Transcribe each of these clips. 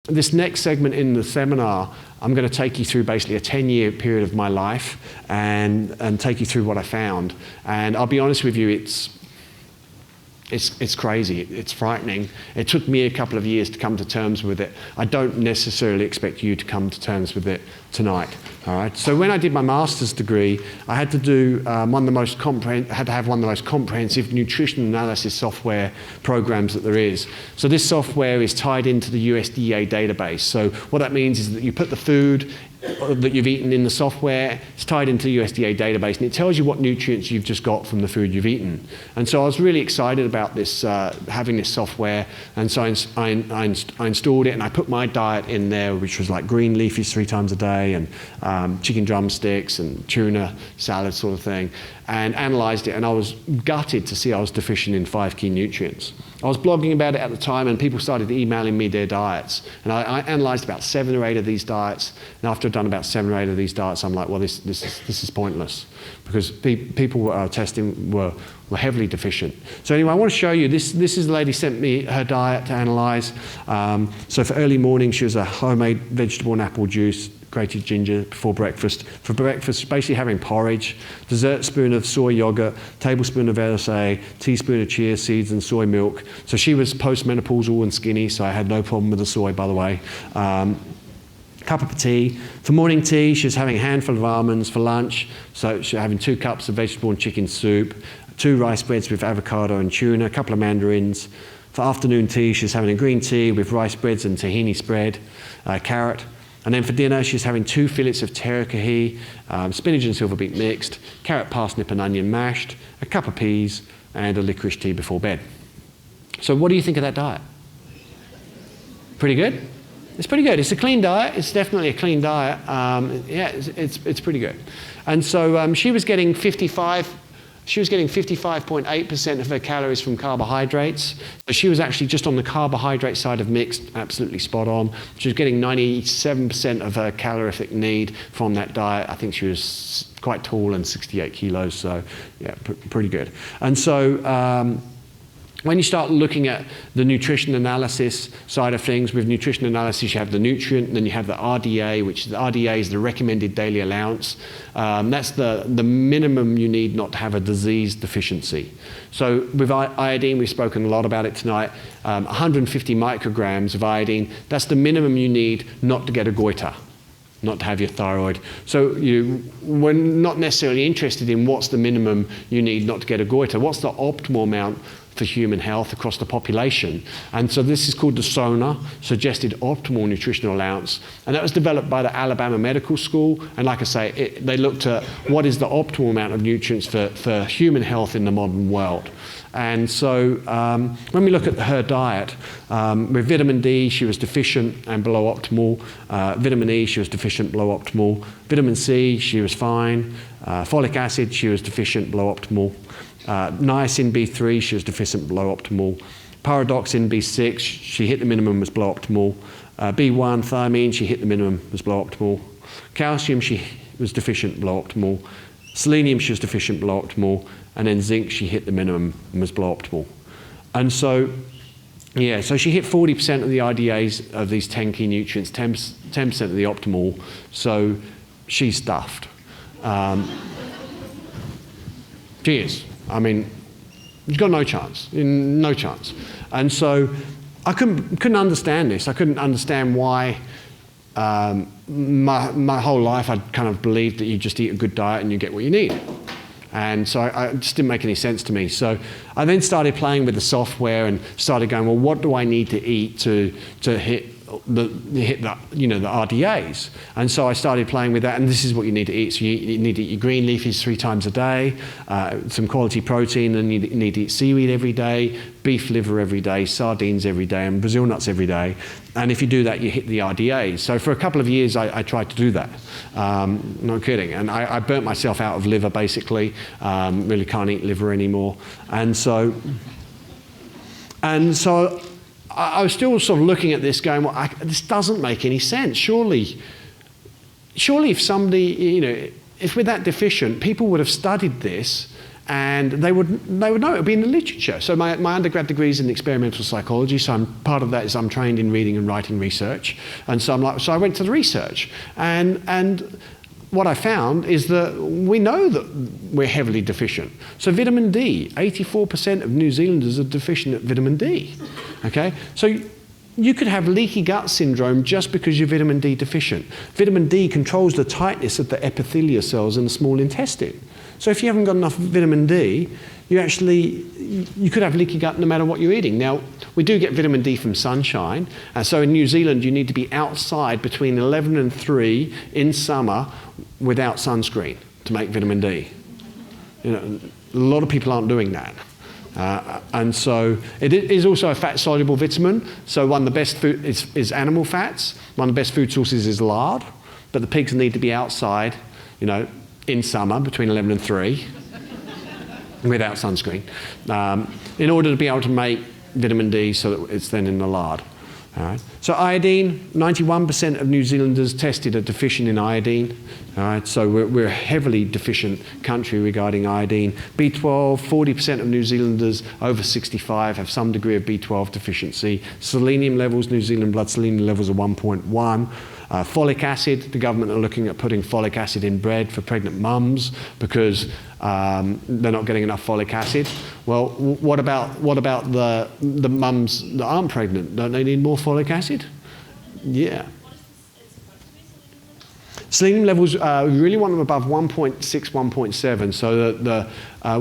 This next segment in the seminar, I'm going to take you through basically a 10-year period of my life and take you through what I found. And I'll be honest with you, it's crazy, it's frightening. It took me a couple of years to come to terms with it. I don't necessarily expect you to come to terms with it tonight. All right. So when I did my master's degree, I had to do have one of the most comprehensive nutrition analysis software programs that there is. So this software is tied into the USDA database. So what that means is that you put the food that you've eaten in the software, it's tied into the USDA database, and it tells you what nutrients you've just got from the food you've eaten. And so I was really excited about this, having this software, and so I installed it, and I put my diet in there, which was like green leafies 3 times a day, and chicken drumsticks, and tuna salad sort of thing, and analysed it, and I was gutted to see I was deficient in 5 key nutrients. I was blogging about it at the time, and people started emailing me their diets. And I analysed about 7 or 8 of these diets. And after I'd done about 7 or 8 of these diets, I'm like, well, this is pointless, because people testing were heavily deficient. So anyway, I want to show you, this is the lady sent me her diet to analyse. So for early morning, she was a homemade vegetable and apple juice, grated ginger before breakfast. For breakfast, basically having porridge, dessert spoon of soy yogurt, tablespoon of LSA, teaspoon of chia seeds and soy milk. So she was postmenopausal and skinny, so I had no problem with the soy, by the way. Cup of tea. For morning tea, she was having a handful of almonds. For lunch, so she was having 2 cups of vegetable and chicken soup, 2 rice breads with avocado and tuna, a couple of mandarins. For afternoon tea, she was having a green tea with rice breads and tahini spread, carrot. And then for dinner, she's having 2 fillets of teriyaki, spinach and silver beet mixed, carrot, parsnip and onion mashed, a cup of peas, and a licorice tea before bed. So what do you think of that diet? Pretty good? It's pretty good. It's a clean diet. It's definitely a clean diet. Yeah, it's pretty good. And so she was getting 55.8% of her calories from carbohydrates. So she was actually just on the carbohydrate side of mixed, absolutely spot on. She was getting 97% of her calorific need from that diet. I think she was quite tall and 68 kilos, so yeah, pretty good. And so when you start looking at the nutrition analysis side of things, with nutrition analysis you have the nutrient, and then you have the RDA, which the RDA is the recommended daily allowance. That's the minimum you need not to have a disease deficiency. So with iodine, we've spoken a lot about it tonight, 150 micrograms of iodine, that's the minimum you need not to get a goiter, not to have your thyroid. So we're not necessarily interested in what's the minimum you need not to get a goiter, what's the optimal amount for human health across the population. And so this is called the SONA, Suggested Optimal Nutritional Allowance. And that was developed by the Alabama Medical School. And like I say, they looked at what is the optimal amount of nutrients for human health in the modern world. And so when we look at her diet, with vitamin D, she was deficient and below optimal. Vitamin E, she was deficient, below optimal. Vitamin C, she was fine. Folic acid, she was deficient, below optimal. Niacin B3, she was deficient, below optimal. Pyridoxine B6, she hit the minimum, was below optimal. B1, thiamine, she hit the minimum, was below optimal. Calcium, she was deficient, below optimal. Selenium, she was deficient, below optimal. And then zinc, she hit the minimum and was below optimal. And so, yeah, so she hit 40% of the IDAs of these 10 key nutrients, 10% of the optimal, so she's stuffed. She is. I mean, you've got no chance, no chance. And so I couldn't understand this. I couldn't understand why my whole life I'd kind of believed that you just eat a good diet and you get what you need. And so it just didn't make any sense to me. So I then started playing with the software and started going, well, what do I need to eat to hit the RDAs? And so I started playing with that, and this is what you need to eat. So you need to eat your green leafies 3 times a day, some quality protein, and you need to eat seaweed every day, beef liver every day, sardines every day, and Brazil nuts every day. And if you do that, you hit the RDAs. So for a couple of years, I tried to do that. No kidding. And I burnt myself out of liver, basically. Really can't eat liver anymore. And so I was still sort of looking at this going, well, this doesn't make any sense. Surely if somebody, if we're that deficient, people would have studied this And they would know, it would be in the literature. So my undergrad degree is in experimental psychology, so part of that is I'm trained in reading and writing research. And so I went to the research. And what I found is that we know that we're heavily deficient. So vitamin D, 84% of New Zealanders are deficient at vitamin D. Okay? So you could have leaky gut syndrome just because you're vitamin D deficient. Vitamin D controls the tightness of the epithelial cells in the small intestine. So if you haven't got enough vitamin D, you could have leaky gut no matter what you're eating. Now, we do get vitamin D from sunshine. So in New Zealand, you need to be outside between 11 and 3 in summer without sunscreen to make vitamin D. You know, a lot of people aren't doing that. And so it is also a fat-soluble vitamin. So one of the best food is animal fats. One of the best food sources is lard. But the pigs need to be outside, you know, in summer between 11 and 3 without sunscreen in order to be able to make vitamin D so that it's then in the lard. All right. So iodine, 91% of New Zealanders tested are deficient in iodine. All right. So we're a heavily deficient country regarding iodine. B12, 40% of New Zealanders over 65 have some degree of B12 deficiency. Selenium levels, New Zealand blood selenium levels are 1.1. Folic acid, the government are looking at putting folic acid in bread for pregnant mums because they're not getting enough folic acid. Well, what about the mums that aren't pregnant? Don't they need more folic acid? Yeah. Selenium levels, we really want them above 1.6, 1.7, so that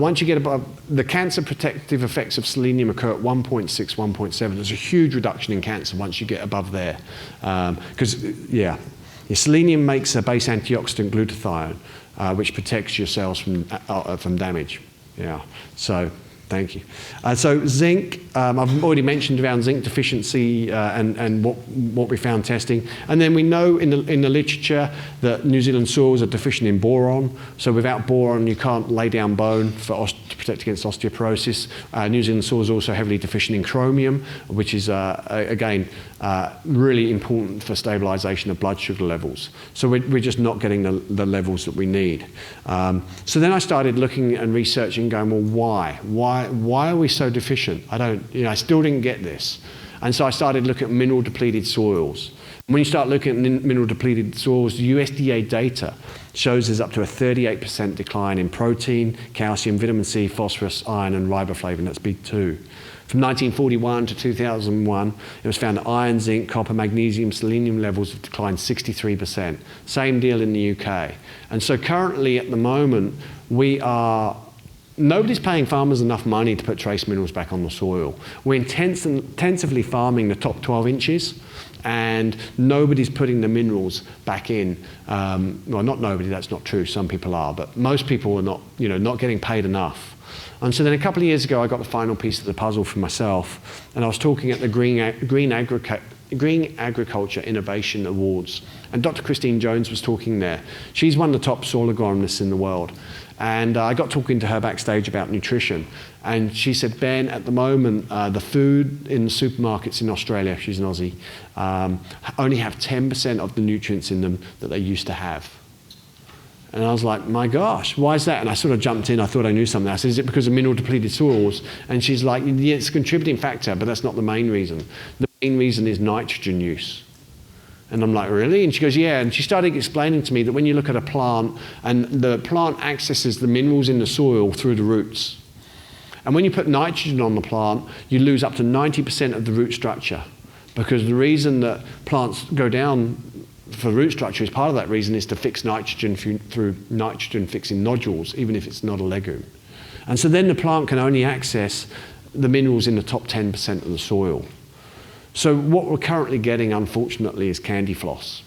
once you get above, the cancer protective effects of selenium occur at 1.6, 1.7. There's a huge reduction in cancer once you get above there. Because, selenium makes a base antioxidant glutathione, which protects your cells from damage. Yeah, so thank you. So zinc, I've already mentioned around zinc deficiency and what we found testing. And then we know in the literature that New Zealand soils are deficient in boron. So without boron, you can't lay down bone to protect against osteoporosis. New Zealand soils are also heavily deficient in chromium, which is, again, really important for stabilization of blood sugar levels. So we're just not getting the levels that we need. So then I started looking and researching, going, well, why are we so deficient? I still didn't get this. And so I started looking at mineral depleted soils. When you start looking at mineral depleted soils, the USDA data shows there's up to a 38% decline in protein, calcium, vitamin C, phosphorus, iron, and riboflavin, that's B2. From 1941 to 2001, it was found that iron, zinc, copper, magnesium, selenium levels have declined 63%. Same deal in the UK. And so currently, at the moment, nobody's paying farmers enough money to put trace minerals back on the soil. We're intensively farming the top 12 inches, and nobody's putting the minerals back in. Well, not nobody, that's not true. Some people are, but most people are not getting paid enough. And so then a couple of years ago, I got the final piece of the puzzle for myself, and I was talking at the Green Agriculture Innovation Awards, and Dr. Christine Jones was talking there. She's one of the top soil agronomists in the world. And I got talking to her backstage about nutrition. And she said, Ben, at the moment, the food in the supermarkets in Australia, she's an Aussie, only have 10% of the nutrients in them that they used to have. And I was like, my gosh, why is that? And I sort of jumped in. I thought I knew something. I said, is it because of mineral depleted soils? And she's like, yeah, it's a contributing factor, but that's not the main reason. The main reason is nitrogen use. And I'm like, really? And she goes, yeah. And she started explaining to me that when you look at a plant, and the plant accesses the minerals in the soil through the roots. And when you put nitrogen on the plant, you lose up to 90% of the root structure. Because the reason that plants go down for root structure is part of that reason is to fix nitrogen through nitrogen fixing nodules, even if it's not a legume. And so then the plant can only access the minerals in the top 10% of the soil. So what we're currently getting, unfortunately, is candy floss.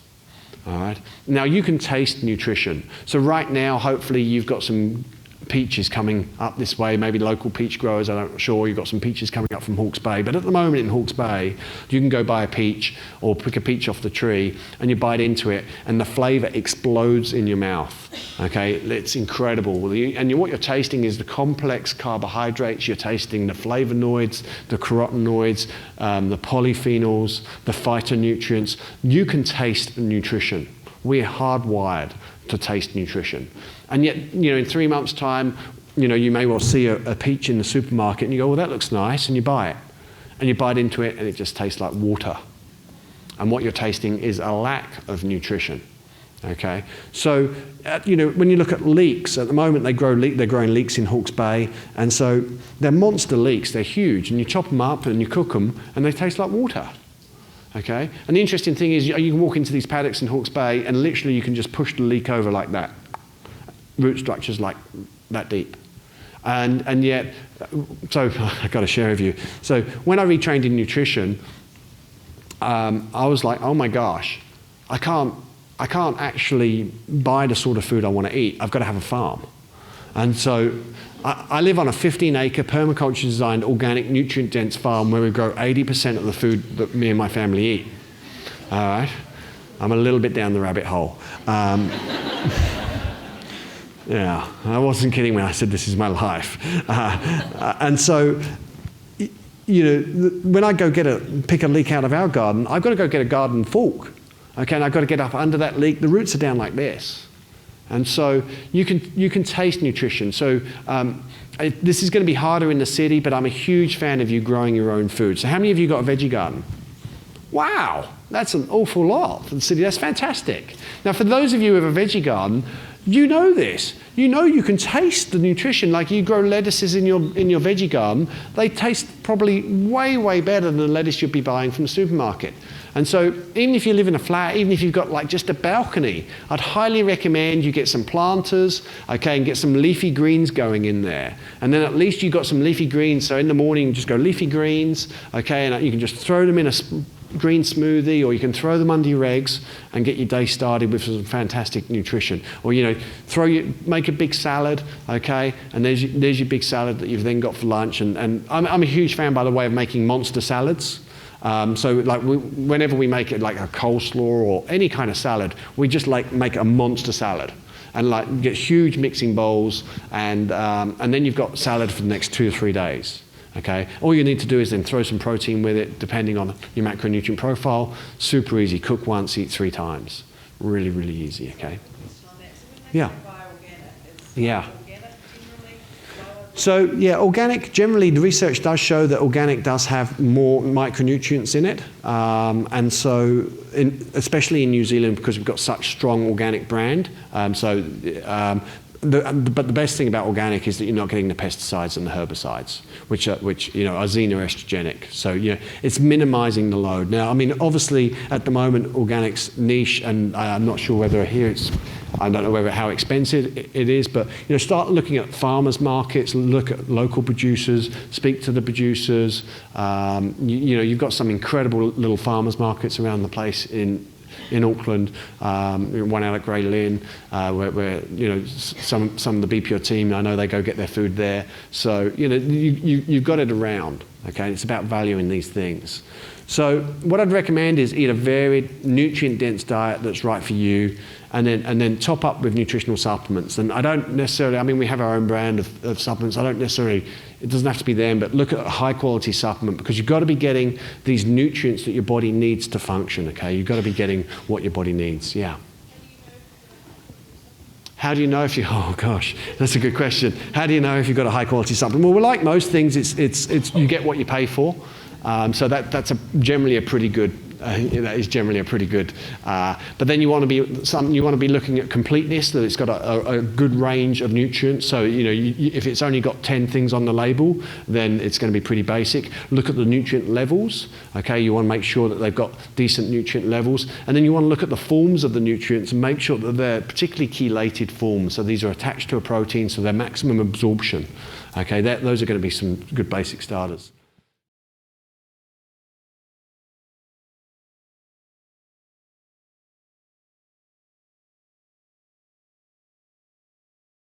All right. Now you can taste nutrition. So right now, hopefully, you've got some peaches coming up this way. Maybe local peach growers, I'm not sure. You've got some peaches coming up from Hawke's Bay. But at the moment in Hawke's Bay, you can go buy a peach or pick a peach off the tree, and you bite into it, and the flavour explodes in your mouth. Okay, it's incredible. And what you're tasting is the complex carbohydrates. You're tasting the flavonoids, the carotenoids, the polyphenols, the phytonutrients. You can taste nutrition. We're hardwired to taste nutrition. And yet, in 3 months' time, you may well see a peach in the supermarket and you go, well, that looks nice, and you buy it. And you bite into it and it just tastes like water. And what you're tasting is a lack of nutrition. Okay, so when you look at leeks, at the moment they're growing leeks in Hawke's Bay, and so they're monster leeks, they're huge, and you chop them up and you cook them and they taste like water. Okay, and the interesting thing is you can walk into these paddocks in Hawke's Bay and literally you can just push the leek over like that. Root structures like that deep. And yet, so I've got to share with you. So when I retrained in nutrition, I was like, oh my gosh, I can't actually buy the sort of food I want to eat. I've got to have a farm. And so I live on a 15-acre permaculture designed organic nutrient-dense farm where we grow 80% of the food that me and my family eat. All right? I'm a little bit down the rabbit hole. Yeah, I wasn't kidding when I said this is my life. And so, when I go pick a leek out of our garden, I've got to go get a garden fork. Okay, and I've got to get up under that leek. The roots are down like this. And so you can taste nutrition. So this is going to be harder in the city, but I'm a huge fan of you growing your own food. So how many of you got a veggie garden? Wow, that's an awful lot for the city. That's fantastic. Now, for those of you who have a veggie garden, you know this. You know you can taste the nutrition. Like you grow lettuces in your veggie garden, they taste probably way, way better than the lettuce you'd be buying from the supermarket. And so even if you live in a flat, even if you've got like just a balcony, I'd highly recommend you get some planters, okay, and get some leafy greens going in there. And then at least you've got some leafy greens, so in the morning just go leafy greens, okay, and you can just throw them in a green smoothie, or you can throw them under your eggs and get your day started with some fantastic nutrition. Or make a big salad, okay, and there's your big salad that you've then got for lunch. And I'm a huge fan, by the way, of making monster salads. So like whenever we make it like a coleslaw or any kind of salad, we just like make a monster salad and like get huge mixing bowls, and then you've got salad for the next 2 or 3 days. Okay, all you need to do is then throw some protein with it, depending on your macronutrient profile. Super easy. Cook once, eat 3 times. Really, really easy. Okay. Yeah. Yeah. So yeah, organic, generally the research does show that organic does have more micronutrients in it. And so, especially in New Zealand, because we've got such strong organic brand. But the best thing about organic is that you're not getting the pesticides and the herbicides, which are xenoestrogenic. So it's minimizing the load. Now, I mean, obviously at the moment organic's niche, and I'm not sure whether here I don't know how expensive it is, but start looking at farmers markets, look at local producers, speak to the producers. You've got some incredible little farmers markets around the place in Auckland, one out at Grey Lynn, where some of the BPO team, I know they go get their food there. So you've got it around. Okay, it's about valuing these things. So what I'd recommend is eat a varied, nutrient-dense diet that's right for you, and then top up with nutritional supplements. And I don't necessarily, I mean, we have our own brand of supplements. I don't necessarily, it doesn't have to be them, but look at a high-quality supplement, because you've got to be getting these nutrients that your body needs to function, okay? You've got to be getting what your body needs, yeah. How do you know if you, oh gosh, that's a good question. How do you know if you've got a high-quality supplement? Well, like most things, it's you get what you pay for. So that's generally a pretty good. That is generally a pretty good. But then you want to be looking at completeness, that it's got a good range of nutrients. So if it's only got 10 things on the label, then it's going to be pretty basic. Look at the nutrient levels. Okay, you want to make sure that they've got decent nutrient levels, and then you want to look at the forms of the nutrients and make sure that they're particularly chelated forms. So these are attached to a protein, so they're maximum absorption. Okay, those are going to be some good basic starters.